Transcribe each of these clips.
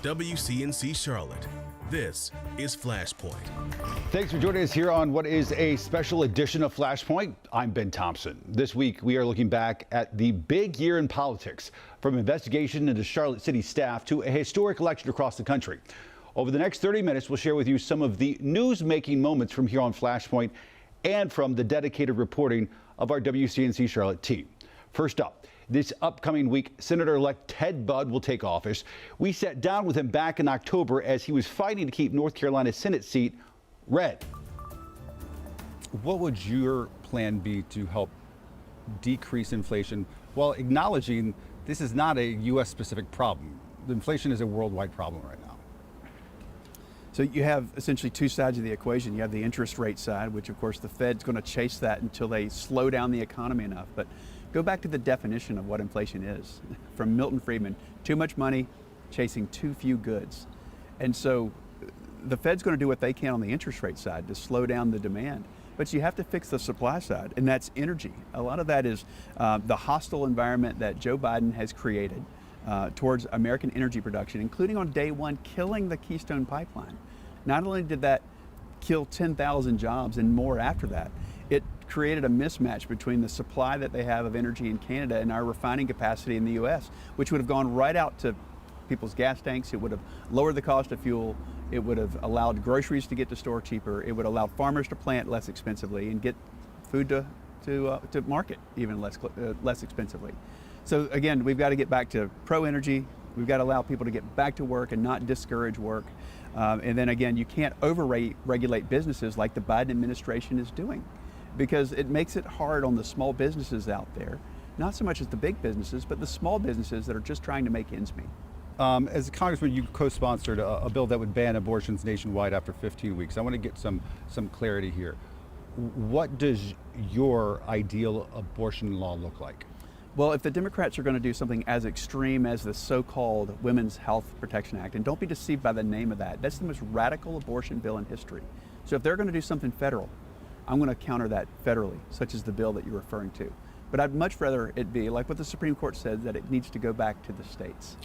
WCNC Charlotte, this is Flashpoint. Thanks for joining us here on what is a special edition of Flashpoint. I'm Ben Thompson. This week, we are looking back at the big year in politics, from investigation into Charlotte City staff to a historic election across the country. Over the next 30 minutes, we'll share with you some of the news-making moments from here on Flashpoint and from the dedicated reporting of our WCNC Charlotte team. First up, this upcoming week, Senator-elect Ted Budd will take office. We sat down with him back in October as he was fighting to keep North Carolina's Senate seat red. What would your plan be to help decrease inflation while acknowledging this is not a U.S.-specific problem? Inflation is a worldwide problem right now. So you have essentially two sides of the equation. You have the interest rate side, which of course the Fed's going to chase that until they slow down the economy enough. But go back to the definition of what inflation is from Milton Friedman: too much money chasing too few goods. And so the Fed's going to do what they can on the interest rate side to slow down the demand. But you have to fix the supply side, and that's energy. A lot of that is the hostile environment that Joe Biden has created towards American energy production, including on day one, killing the Keystone Pipeline. Not only did that kill 10,000 jobs and more after that, it created a mismatch between the supply that they have of energy in Canada and our refining capacity in the U.S., which would have gone right out to people's gas tanks. It would have lowered the cost of fuel. It would have allowed groceries to get to store cheaper. It would allow farmers to plant less expensively and get food to market even less expensively. So again, we've got to get back to pro-energy. We've got to allow people to get back to work and not discourage work. And then again, you can't over-regulate businesses like the Biden administration is doing, because it makes it hard on the small businesses out there, not so much as the big businesses, but the small businesses that are just trying to make ends meet. As a congressman, you co-sponsored a bill that would ban abortions nationwide after 15 weeks. I want to get some clarity here. What does your ideal abortion law look like? Well, if the Democrats are going to do something as extreme as the so-called Women's Health Protection Act, and don't be deceived by the name of that, that's the most radical abortion bill in history. So if they're going to do something federal, I'm going to counter that federally, such as the bill that you're referring to. But I'd much rather it be like what the Supreme Court said, that it needs to go back to the states.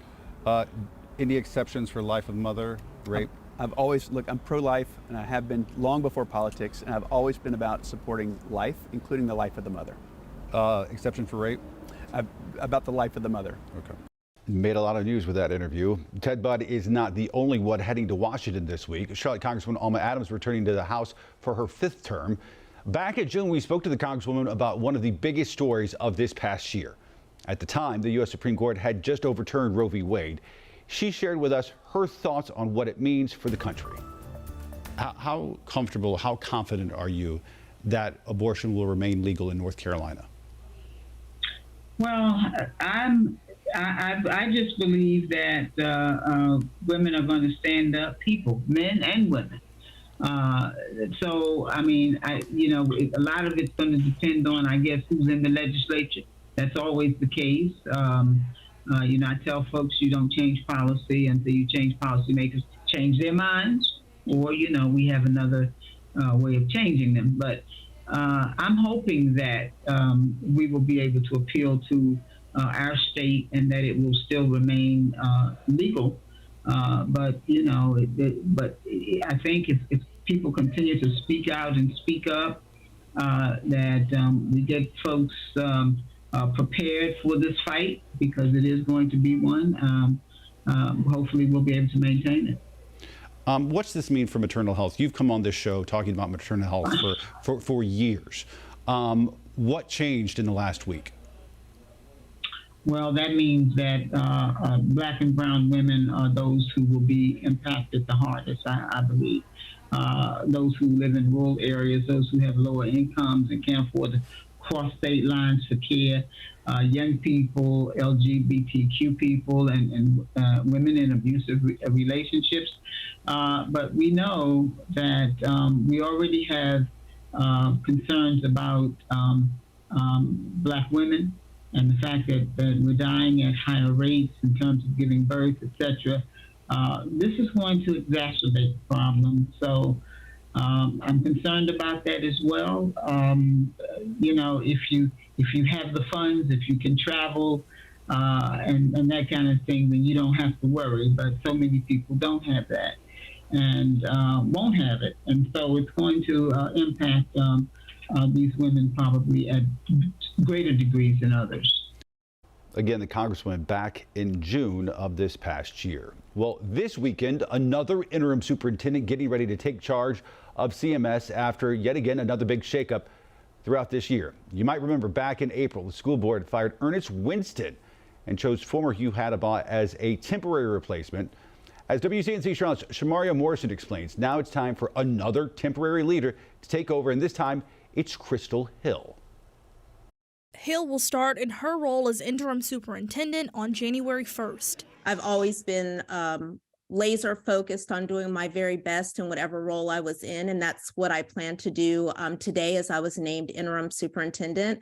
Any exceptions for life of mother, rape? I've always, look, I'm pro-life, and I have been long before politics, and I've always been about supporting life, including the life of the mother. Exception for rape? About the life of the mother. Okay. Made a lot of news with that interview. Ted Budd is not the only one heading to Washington this week. Charlotte Congresswoman Alma returning to the House for her 5th term. Back in June, we spoke to the Congresswoman about one of the biggest stories of this past year. At the time, the U.S. Supreme Court had just overturned Roe v. Wade. She shared with us her thoughts on what it means for the country. How comfortable, how confident are you that abortion will remain legal in North Carolina? Well, I just believe that women are going to stand up, people, men and women. So, I mean, a lot of it's going to depend on, I guess, who's in the legislature. That's always the case. I tell folks you don't change policy until you change policymakers change their minds, or, we have another way of changing them. But I'm hoping that we will be able to appeal to our state and that it will still remain legal. But I think if people continue to speak out and speak up, that we get folks prepared for this fight, because it is going to be one. Hopefully we'll be able to maintain it. What's this mean for maternal health? You've come on this show talking about maternal health for years. What changed in the last week? Well, that means that Black and brown women are those who will be impacted the hardest, I believe. Those who live in rural areas, those who have lower incomes and can't afford to cross state lines for care, young people, LGBTQ people, and women in abusive relationships. But we know that we already have concerns about Black women and the fact that we're dying at higher rates in terms of giving birth, etc. This is going to exacerbate the problem. So I'm concerned about that as well. If you have the funds, if you can travel, and that kind of thing, then you don't have to worry. But so many people don't have that and won't have it. And so it's going to impact these women probably at greater degrees than others. Again, the Congresswoman back in June of this past year. Well, this weekend, another interim superintendent getting ready to take charge of CMS after yet again another big shakeup throughout this year. You might remember back in April, the school board fired Ernest Winston and chose former Hugh Hadabaugh as a temporary replacement. As WCNC Charlotte's Shamaria Morrison explains, now it's time for another temporary leader to take over, and this time it's Crystal Hill. Hill will start in her role as interim superintendent on January 1st. I've always been laser focused on doing my very best in whatever role I was in, and that's what I plan to do today as I was named interim superintendent.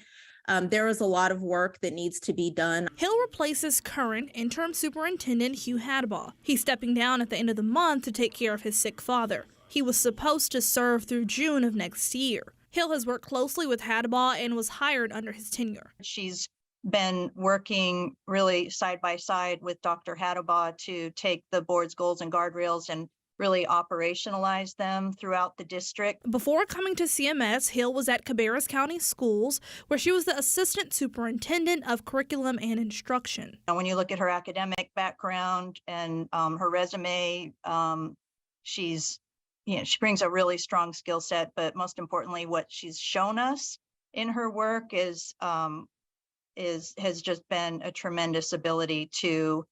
There is a lot of work that needs to be done. Hill replaces current interim superintendent Hugh Hadabaugh. He's stepping down at the end of the month to take care of his sick father. He was supposed to serve through June of next year. Hill has worked closely with Hadabaugh and was hired under his tenure. She's been working really side by side with Dr. Hadabaugh to take the board's goals and guardrails and really operationalize them throughout the district. Before coming to CMS, Hill was at Cabarrus County Schools, where she was the assistant superintendent of curriculum and instruction. Now, when you look at her academic background and her resume, she brings a really strong skill set, but most importantly, what she's shown us in her work has just been a tremendous ability to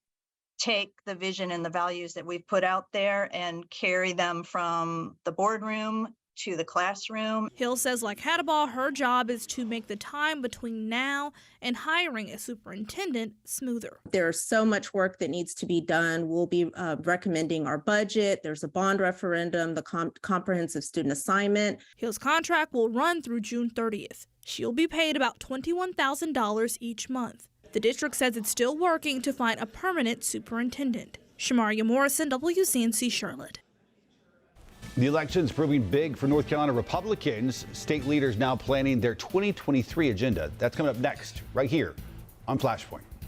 take the vision and the values that we've put out there and carry them from the boardroom to the classroom. Hill says, like Hadabaugh, her job is to make the time between now and hiring a superintendent smoother. There's so much work that needs to be done. We'll be recommending our budget. There's a bond referendum, the comprehensive student assignment. Hill's contract will run through June 30th. She'll be paid about $21,000 each month. The district says it's still working to find a permanent superintendent. Shamaria Morrison, WCNC Charlotte. The election's proving big for North Carolina Republicans. State leaders now planning their 2023 agenda. That's coming up next, right here on Flashpoint.